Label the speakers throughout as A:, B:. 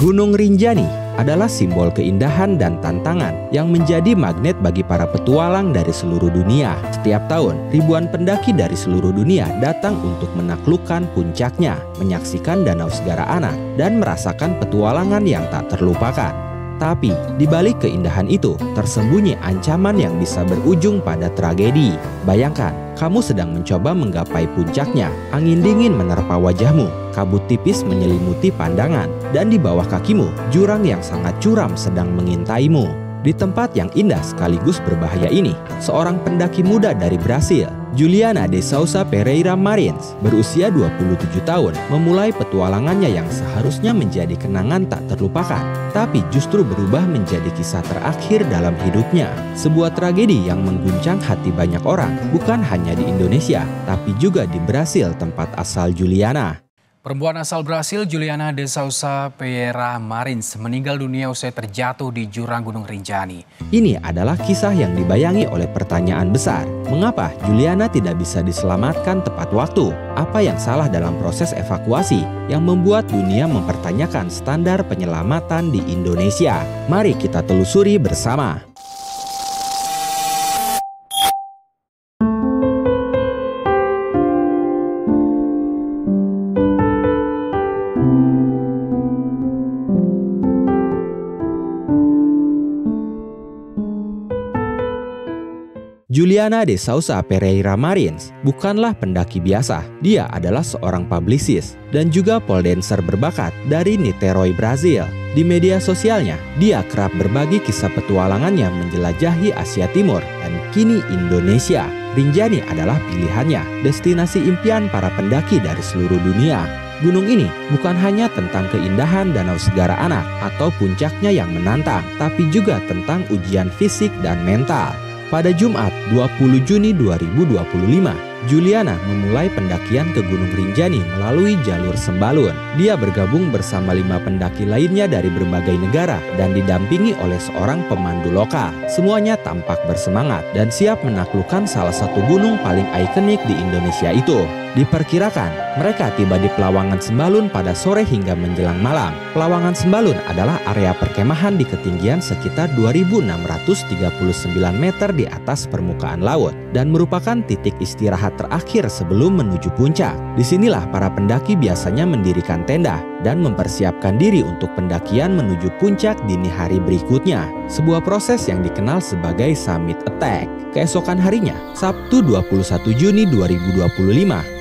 A: Gunung Rinjani adalah simbol keindahan dan tantangan yang menjadi magnet bagi para petualang dari seluruh dunia. Setiap tahun, ribuan pendaki dari seluruh dunia datang untuk menaklukkan puncaknya, menyaksikan Danau Segara Anak, dan merasakan petualangan yang tak terlupakan. Tapi, di balik keindahan itu, tersembunyi ancaman yang bisa berujung pada tragedi. Bayangkan, kamu sedang mencoba menggapai puncaknya, angin dingin menerpa wajahmu, kabut tipis menyelimuti pandangan, dan di bawah kakimu, jurang yang sangat curam sedang mengintaimu. Di tempat yang indah sekaligus berbahaya ini, seorang pendaki muda dari Brasil, Juliana de Souza Pereira Marins, berusia 27 tahun, memulai petualangannya yang seharusnya menjadi kenangan tak terlupakan, tapi justru berubah menjadi kisah terakhir dalam hidupnya. Sebuah tragedi yang mengguncang hati banyak orang, bukan hanya di Indonesia, tapi juga di Brasil, tempat asal Juliana.
B: Perempuan asal Brasil, Juliana de Souza Pereira Marins, meninggal dunia usai terjatuh di jurang Gunung Rinjani.
A: Ini adalah kisah yang dibayangi oleh pertanyaan besar. Mengapa Juliana tidak bisa diselamatkan tepat waktu? Apa yang salah dalam proses evakuasi yang membuat dunia mempertanyakan standar penyelamatan di Indonesia? Mari kita telusuri bersama. Juliana de Souza Pereira Marins bukanlah pendaki biasa. Dia adalah seorang publisis dan juga pole dancer berbakat dari Niterói, Brazil. Di media sosialnya, dia kerap berbagi kisah petualangannya menjelajahi Asia Timur dan kini Indonesia. Rinjani adalah pilihannya, destinasi impian para pendaki dari seluruh dunia. Gunung ini bukan hanya tentang keindahan Danau Segara Anak atau puncaknya yang menantang, tapi juga tentang ujian fisik dan mental. Pada Jumat 20 Juni 2025, Juliana memulai pendakian ke Gunung Rinjani melalui jalur Sembalun. Dia bergabung bersama 5 pendaki lainnya dari berbagai negara dan didampingi oleh seorang pemandu lokal. Semuanya tampak bersemangat dan siap menaklukkan salah satu gunung paling ikonik di Indonesia itu. Diperkirakan mereka tiba di Pelawangan Sembalun pada sore hingga menjelang malam. Pelawangan Sembalun adalah area perkemahan di ketinggian sekitar 2.639 meter di atas permukaan laut dan merupakan titik istirahat terakhir sebelum menuju puncak. Disinilah para pendaki biasanya mendirikan tenda dan mempersiapkan diri untuk pendakian menuju puncak dini hari berikutnya. Sebuah proses yang dikenal sebagai summit attack. Keesokan harinya, Sabtu 21 Juni 2025,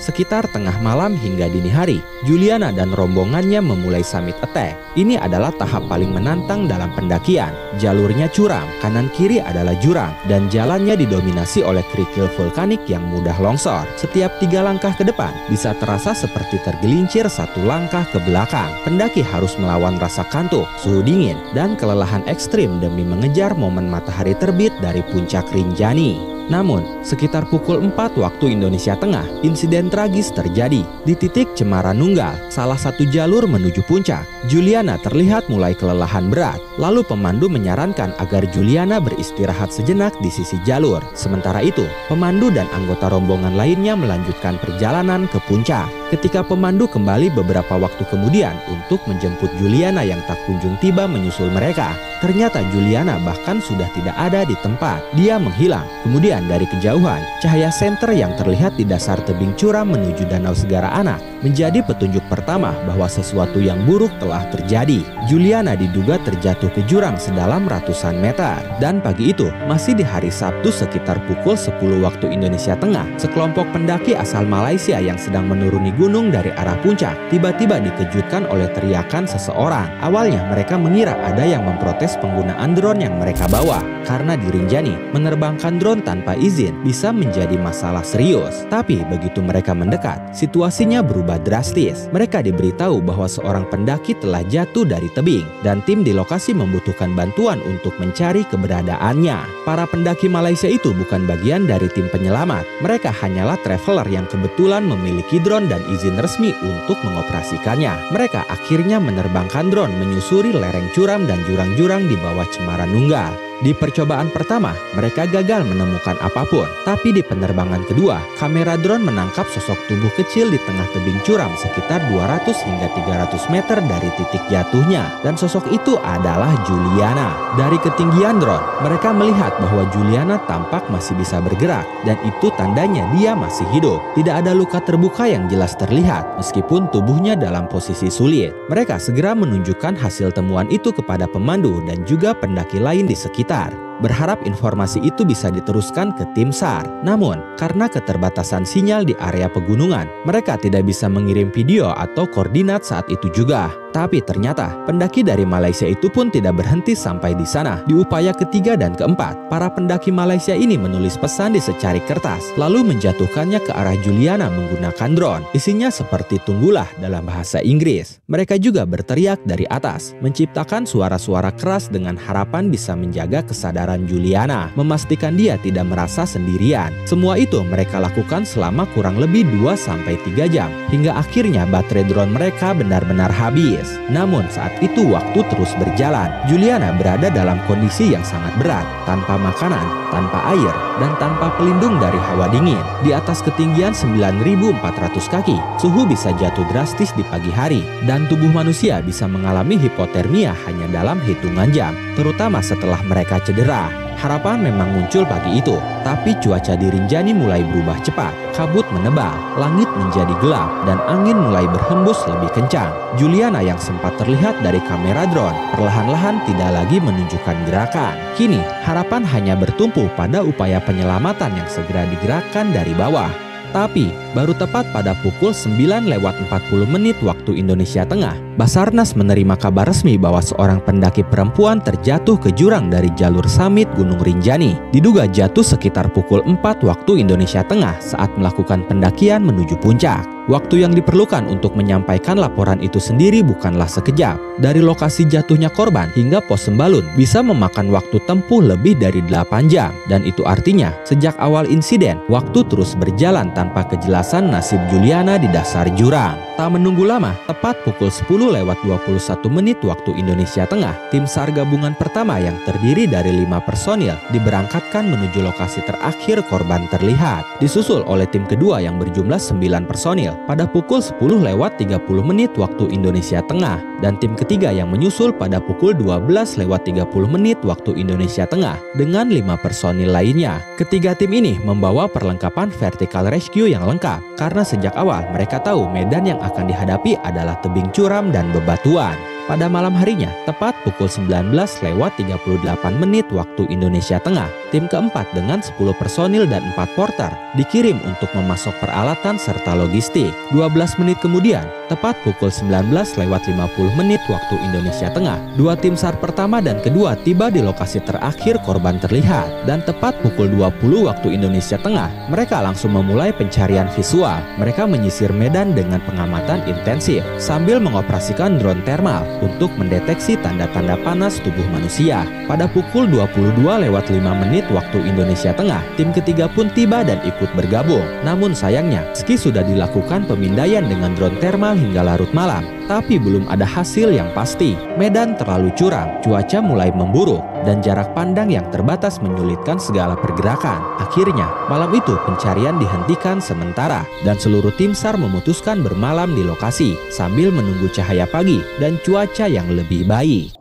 A: sekitar tengah malam hingga dini hari, Juliana dan rombongannya memulai summit attack. Ini adalah tahap paling menantang dalam pendakian. Jalurnya curam, kanan kiri adalah jurang, dan jalannya didominasi oleh kerikil vulkanik yang mudah longsor. Setiap 3 langkah ke depan bisa terasa seperti tergelincir 1 langkah ke belakang. Pendaki harus melawan rasa kantuk, suhu dingin, dan kelelahan ekstrim demi mengejar momen matahari terbit dari puncak Rinjani. Namun, sekitar pukul 4 waktu Indonesia Tengah, insiden tragis terjadi. Di titik Cemara Nunggal, salah satu jalur menuju puncak, Juliana terlihat mulai kelelahan berat. Lalu pemandu menyarankan agar Juliana beristirahat sejenak di sisi jalur. Sementara itu, pemandu dan anggota rombongan lainnya melanjutkan perjalanan ke puncak. Ketika pemandu kembali beberapa waktu kemudian untuk menjemput Juliana yang tak kunjung tiba menyusul mereka, ternyata Juliana bahkan sudah tidak ada di tempat. Dia menghilang. Kemudian dari kejauhan, cahaya senter yang terlihat di dasar tebing curam menuju Danau Segara Anak menjadi petunjuk pertama bahwa sesuatu yang buruk telah terjadi. Juliana diduga terjatuh ke jurang sedalam ratusan meter. Dan pagi itu, masih di hari Sabtu sekitar pukul 10 waktu Indonesia Tengah, sekelompok pendaki asal Malaysia yang sedang menuruni gunung dari arah puncak tiba-tiba dikejutkan oleh teriakan seseorang. Awalnya mereka mengira ada yang memprotes penggunaan drone yang mereka bawa, karena di Rinjani menerbangkan drone tanpa izin bisa menjadi masalah serius. Tapi begitu mereka mendekat, situasinya berubah drastis. Mereka diberitahu bahwa seorang pendaki telah jatuh dari tebing dan tim di lokasi membutuhkan bantuan untuk mencari keberadaannya. Para pendaki Malaysia itu bukan bagian dari tim penyelamat. Mereka hanyalah traveler yang kebetulan memiliki drone dan izin resmi untuk mengoperasikannya. Mereka akhirnya menerbangkan drone menyusuri lereng curam dan jurang-jurang di bawah Cemara Nunggal. Di percobaan pertama, mereka gagal menemukan apapun. Tapi di penerbangan kedua, kamera drone menangkap sosok tubuh kecil di tengah tebing curam sekitar 200 hingga 300 meter dari titik jatuhnya. Dan sosok itu adalah Juliana. Dari ketinggian drone, mereka melihat bahwa Juliana tampak masih bisa bergerak. Dan itu tandanya dia masih hidup. Tidak ada luka terbuka yang jelas terlihat, meskipun tubuhnya dalam posisi sulit. Mereka segera menunjukkan hasil temuan itu kepada pemandu dan juga pendaki lain di sekitar, berharap informasi itu bisa diteruskan ke tim SAR. Namun, karena keterbatasan sinyal di area pegunungan, mereka tidak bisa mengirim video atau koordinat saat itu juga. Tapi ternyata, pendaki dari Malaysia itu pun tidak berhenti sampai di sana. Di upaya ketiga dan keempat, para pendaki Malaysia ini menulis pesan di secari kertas, lalu menjatuhkannya ke arah Juliana menggunakan drone. Isinya seperti "tunggulah" dalam bahasa Inggris. Mereka juga berteriak dari atas, menciptakan suara-suara keras dengan harapan bisa menjaga kesadaran Juliana, memastikan dia tidak merasa sendirian. Semua itu mereka lakukan selama kurang lebih 2-3 jam, hingga akhirnya baterai drone mereka benar-benar habis. Namun saat itu waktu terus berjalan. Juliana berada dalam kondisi yang sangat berat, tanpa makanan, tanpa air, dan tanpa pelindung dari hawa dingin. Di atas ketinggian 9.400 kaki, suhu bisa jatuh drastis di pagi hari, dan tubuh manusia bisa mengalami hipotermia hanya dalam hitungan jam, terutama setelah mereka cedera. Harapan memang muncul pagi itu, tapi cuaca di Rinjani mulai berubah cepat. Kabut menebal, langit menjadi gelap, dan angin mulai berhembus lebih kencang. Juliana yang sempat terlihat dari kamera drone perlahan-lahan tidak lagi menunjukkan gerakan. Kini, harapan hanya bertumpu pada upaya penyelamatan yang segera digerakkan dari bawah. Tapi, baru tepat pada pukul 9:40 waktu Indonesia Tengah, Basarnas menerima kabar resmi bahwa seorang pendaki perempuan terjatuh ke jurang dari jalur summit Gunung Rinjani. Diduga jatuh sekitar pukul 4 waktu Indonesia Tengah saat melakukan pendakian menuju puncak. Waktu yang diperlukan untuk menyampaikan laporan itu sendiri bukanlah sekejap. Dari lokasi jatuhnya korban hingga pos Sembalun bisa memakan waktu tempuh lebih dari 8 jam. Dan itu artinya, sejak awal insiden, waktu terus berjalan tanpa kejelasan nasib Juliana di dasar jurang. Tak menunggu lama, tepat pukul 10:21 waktu Indonesia Tengah, tim SAR gabungan pertama yang terdiri dari 5 personil diberangkatkan menuju lokasi terakhir korban terlihat. Disusul oleh tim kedua yang berjumlah 9 personil pada pukul 10:30 waktu Indonesia Tengah, dan tim ketiga yang menyusul pada pukul 12:30 waktu Indonesia Tengah dengan 5 personil lainnya. Ketiga tim ini membawa perlengkapan vertical rescue yang lengkap karena sejak awal mereka tahu medan yang akan dihadapi adalah tebing curam dan bebatuan. Pada malam harinya, tepat pukul 19:38 waktu Indonesia Tengah, tim keempat dengan 10 personil dan 4 porter dikirim untuk memasok peralatan serta logistik. 12 menit kemudian, tepat pukul 19:50 waktu Indonesia Tengah, 2 tim SAR pertama dan kedua tiba di lokasi terakhir korban terlihat. Dan tepat pukul 20 waktu Indonesia Tengah, mereka langsung memulai pencarian visual. Mereka menyisir medan dengan pengamatan intensif sambil mengoperasikan drone thermal untuk mendeteksi tanda-tanda panas tubuh manusia. Pada pukul 22:05 waktu Indonesia Tengah, tim ketiga pun tiba dan ikut bergabung. Namun sayangnya, meski sudah dilakukan pemindaian dengan drone thermal hingga larut malam, tapi belum ada hasil yang pasti. Medan terlalu curam, cuaca mulai memburuk, dan jarak pandang yang terbatas menyulitkan segala pergerakan. Akhirnya, malam itu pencarian dihentikan sementara, dan seluruh tim SAR memutuskan bermalam di lokasi sambil menunggu cahaya pagi dan cuaca yang lebih baik.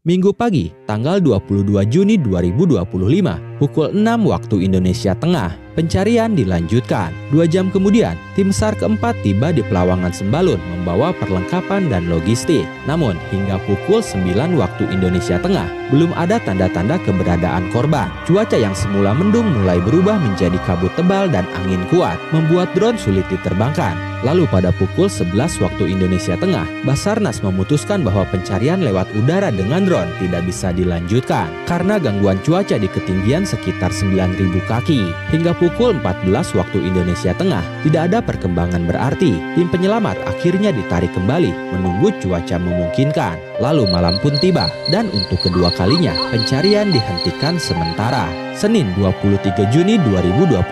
A: Minggu pagi, tanggal 22 Juni 2025, pukul 6 waktu Indonesia Tengah, pencarian dilanjutkan. 2 jam kemudian, tim SAR keempat tiba di Pelawangan Sembalun membawa perlengkapan dan logistik. Namun, hingga pukul 9 waktu Indonesia Tengah, belum ada tanda-tanda keberadaan korban. Cuaca yang semula mendung mulai berubah menjadi kabut tebal dan angin kuat, membuat drone sulit diterbangkan. Lalu pada pukul 11 waktu Indonesia Tengah, Basarnas memutuskan bahwa pencarian lewat udara dengan drone tidak bisa dilanjutkan karena gangguan cuaca di ketinggian sekitar 9.000 kaki. Hingga pukul 14 waktu Indonesia Tengah, tidak ada perkembangan berarti. Tim penyelamat akhirnya ditarik kembali menunggu cuaca memungkinkan. Lalu malam pun tiba, dan untuk kedua kalinya pencarian dihentikan sementara. Senin 23 Juni 2025,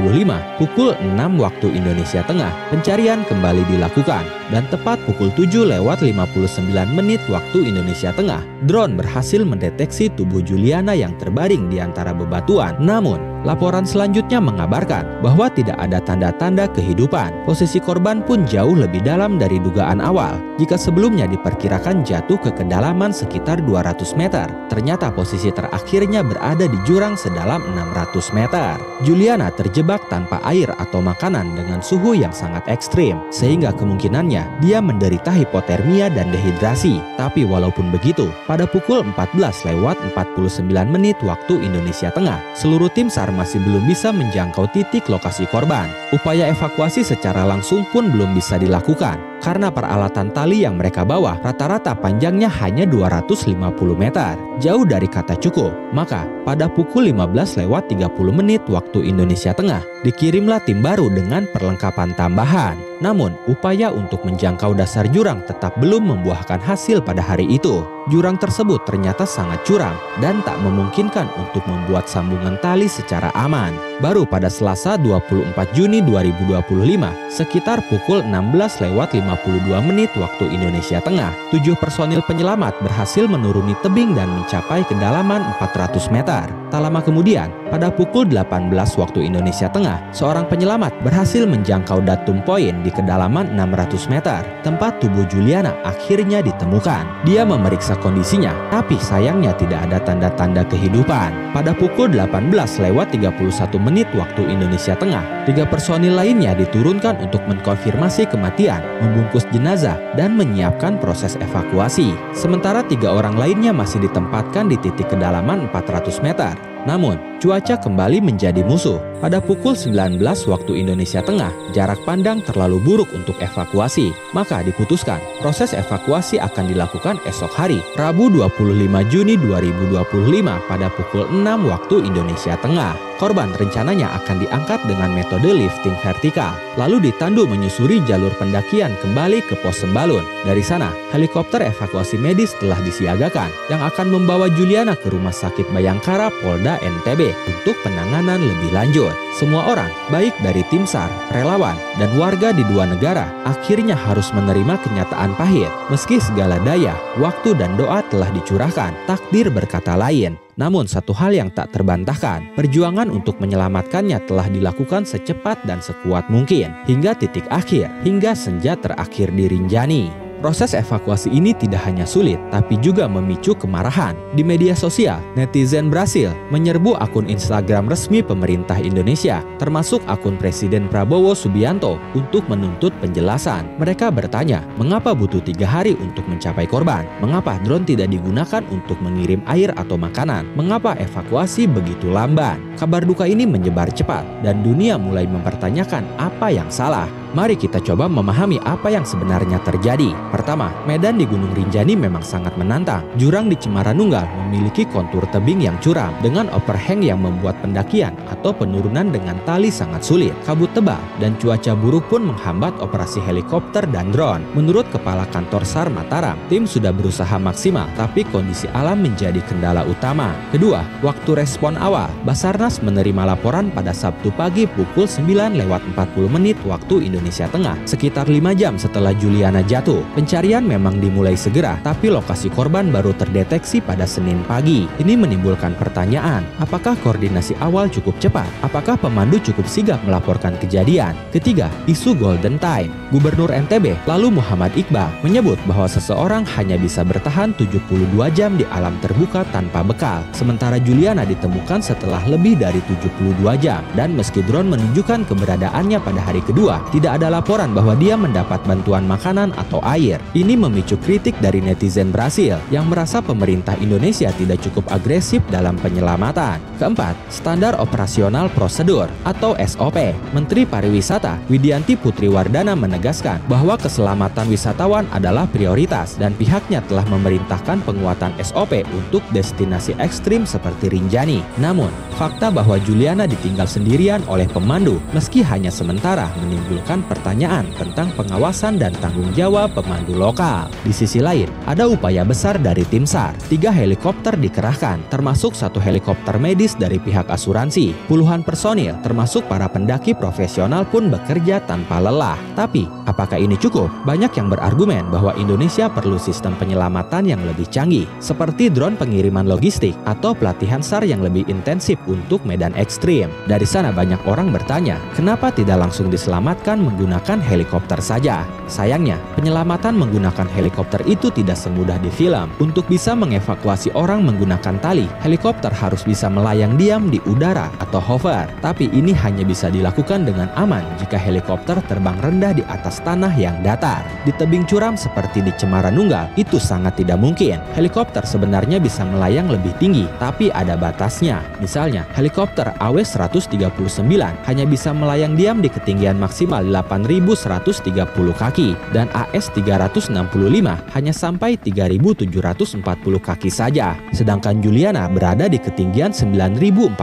A: pukul 6 waktu Indonesia Tengah, pencarian kembali dilakukan. Dan tepat pukul 7:59 waktu Indonesia Tengah, drone berhasil mendeteksi tubuh Juliana yang terbaring di antara bebatuan. Namun, laporan selanjutnya mengabarkan bahwa tidak ada tanda-tanda kehidupan. Posisi korban pun jauh lebih dalam dari dugaan awal. Jika sebelumnya diperkirakan jatuh ke kedalaman sekitar 200 meter, ternyata posisi terakhirnya berada di jurang sedalam 600 meter. Juliana terjebak tanpa air atau makanan dengan suhu yang sangat ekstrim, sehingga kemungkinannya dia menderita hipotermia dan dehidrasi. Tapi walaupun begitu, pada pukul 14:49 waktu Indonesia Tengah, seluruh tim SAR masih belum bisa menjangkau titik lokasi korban. Upaya evakuasi secara langsung pun belum bisa dilakukan karena peralatan tali yang mereka bawa rata-rata panjangnya hanya 250 meter, jauh dari kata cukup. Maka pada pukul 15:30 waktu Indonesia Tengah, dikirimlah tim baru dengan perlengkapan tambahan. Namun, upaya untuk menjangkau dasar jurang tetap belum membuahkan hasil pada hari itu. Jurang tersebut ternyata sangat curam dan tak memungkinkan untuk membuat sambungan tali secara aman. Baru pada Selasa 24 Juni 2025, sekitar pukul 16:52 waktu Indonesia Tengah, 7 personil penyelamat berhasil menuruni tebing dan mencapai kedalaman 400 meter. Tak lama kemudian, pada pukul 18 waktu Indonesia Tengah, seorang penyelamat berhasil menjangkau datum poin di kedalaman 600 meter, tempat tubuh Juliana akhirnya ditemukan. Dia memeriksa kondisinya, tapi sayangnya tidak ada tanda-tanda kehidupan. Pada pukul 18:31 waktu Indonesia Tengah, 3 personil lainnya diturunkan untuk mengkonfirmasi kematian, membungkus jenazah, dan menyiapkan proses evakuasi. Sementara 3 orang lainnya masih ditempatkan di titik kedalaman 400 meter. Namun, cuaca kembali menjadi musuh. Pada pukul 19 waktu Indonesia Tengah, jarak pandang terlalu buruk untuk evakuasi. Maka diputuskan, proses evakuasi akan dilakukan esok hari, Rabu 25 Juni 2025 pada pukul 6 waktu Indonesia Tengah. Korban rencananya akan diangkat dengan metode lifting vertikal, lalu ditandu menyusuri jalur pendakian kembali ke pos Sembalun. Dari sana, helikopter evakuasi medis telah disiagakan yang akan membawa Juliana ke Rumah Sakit Bayangkara Polda NTB untuk penanganan lebih lanjut. Semua orang, baik dari tim SAR, relawan, dan warga di 2 negara, akhirnya harus menerima kenyataan pahit. Meski segala daya, waktu, dan doa telah dicurahkan, takdir berkata lain. Namun satu hal yang tak terbantahkan, perjuangan untuk menyelamatkannya telah dilakukan secepat dan sekuat mungkin, hingga titik akhir, hingga senja terakhir di Rinjani. Proses evakuasi ini tidak hanya sulit, tapi juga memicu kemarahan. Di media sosial, netizen Brasil menyerbu akun Instagram resmi pemerintah Indonesia, termasuk akun Presiden Prabowo Subianto, untuk menuntut penjelasan. Mereka bertanya, mengapa butuh 3 hari untuk mencapai korban? Mengapa drone tidak digunakan untuk mengirim air atau makanan? Mengapa evakuasi begitu lamban? Kabar duka ini menyebar cepat, dan dunia mulai mempertanyakan apa yang salah. Mari kita coba memahami apa yang sebenarnya terjadi. Pertama, medan di Gunung Rinjani memang sangat menantang. Jurang di Cemara Nunggal memiliki kontur tebing yang curam dengan overhang yang membuat pendakian atau penurunan dengan tali sangat sulit. Kabut tebal dan cuaca buruk pun menghambat operasi helikopter dan drone. Menurut Kepala Kantor SAR Mataram, tim sudah berusaha maksimal, tapi kondisi alam menjadi kendala utama. Kedua, waktu respon awal. Basarnas menerima laporan pada Sabtu pagi pukul 9:40 waktu Indonesia Tengah, sekitar 5 jam setelah Juliana jatuh. Pencarian memang dimulai segera, tapi lokasi korban baru terdeteksi pada Senin pagi. Ini menimbulkan pertanyaan, apakah koordinasi awal cukup cepat? Apakah pemandu cukup sigap melaporkan kejadian? Ketiga, isu Golden Time. Gubernur NTB, lalu Muhammad Iqbal, menyebut bahwa seseorang hanya bisa bertahan 72 jam di alam terbuka tanpa bekal. Sementara Juliana ditemukan setelah lebih dari 72 jam. Dan meski drone menunjukkan keberadaannya pada hari kedua, tidak ada laporan bahwa dia mendapat bantuan makanan atau air. Ini memicu kritik dari netizen Brasil yang merasa pemerintah Indonesia tidak cukup agresif dalam penyelamatan. Keempat, standar operasional prosedur atau SOP. Menteri Pariwisata Widianti Putriwardana menegaskan bahwa keselamatan wisatawan adalah prioritas dan pihaknya telah memerintahkan penguatan SOP untuk destinasi ekstrim seperti Rinjani. Namun, fakta bahwa Juliana ditinggal sendirian oleh pemandu meski hanya sementara menimbulkan pertanyaan tentang pengawasan dan tanggung jawab pemandu lokal. Di sisi lain, ada upaya besar dari tim SAR. 3 helikopter dikerahkan, termasuk 1 helikopter medis gratis dari pihak asuransi. Puluhan personil, termasuk para pendaki profesional pun bekerja tanpa lelah. Tapi, apakah ini cukup? Banyak yang berargumen bahwa Indonesia perlu sistem penyelamatan yang lebih canggih, seperti drone pengiriman logistik atau pelatihan SAR yang lebih intensif untuk medan ekstrim. Dari sana banyak orang bertanya, kenapa tidak langsung diselamatkan menggunakan helikopter saja? Sayangnya, penyelamatan menggunakan helikopter itu tidak semudah di film. Untuk bisa mengevakuasi orang menggunakan tali, helikopter harus bisa melayang diam di udara atau hover. Tapi ini hanya bisa dilakukan dengan aman jika helikopter terbang rendah di atas tanah yang datar. Di tebing curam seperti di Cemara Nunggal, itu sangat tidak mungkin. Helikopter sebenarnya bisa melayang lebih tinggi, tapi ada batasnya. Misalnya, helikopter AW139 hanya bisa melayang diam di ketinggian maksimal 8.130 kaki, dan AS365 hanya sampai 3.740 kaki saja. Sedangkan Juliana berada di ketinggian 9.400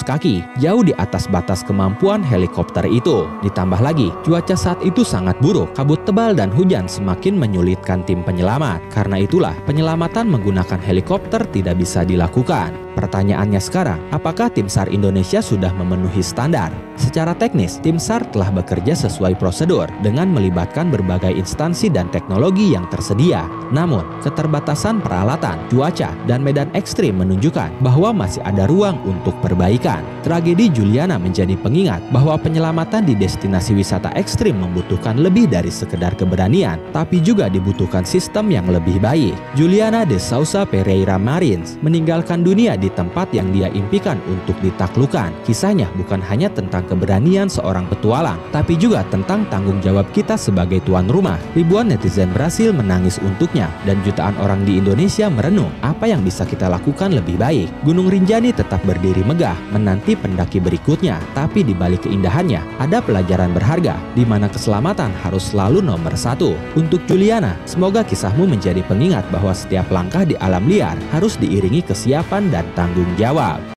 A: kaki, jauh di atas batas kemampuan helikopter itu. Ditambah lagi, cuaca saat itu sangat buruk, kabut tebal dan hujan semakin menyulitkan tim penyelamat. Karena itulah, penyelamatan menggunakan helikopter tidak bisa dilakukan. Pertanyaannya sekarang, apakah tim SAR Indonesia sudah memenuhi standar? Secara teknis, tim SAR telah bekerja sesuai prosedur dengan melibatkan berbagai instansi dan teknologi yang tersedia. Namun, keterbatasan peralatan, cuaca, dan medan ekstrim menunjukkan bahwa masih ada ruang untuk perbaikan. Tragedi Juliana menjadi pengingat bahwa penyelamatan di destinasi wisata ekstrim membutuhkan lebih dari sekedar keberanian, tapi juga dibutuhkan sistem yang lebih baik. Juliana de Sousa Pereira Marins meninggalkan dunia di tempat yang dia impikan untuk ditaklukkan. Kisahnya bukan hanya tentang keberanian seorang petualang, tapi juga tentang tanggung jawab kita sebagai tuan rumah. Ribuan netizen Brasil menangis untuknya, dan jutaan orang di Indonesia merenung apa yang bisa kita lakukan lebih baik. Gunung Rinjani tetap berdiri megah menanti pendaki berikutnya, tapi di balik keindahannya ada pelajaran berharga, di mana keselamatan harus selalu nomor satu. Untuk Juliana, semoga kisahmu menjadi pengingat bahwa setiap langkah di alam liar harus diiringi kesiapan dan tanggung jawab.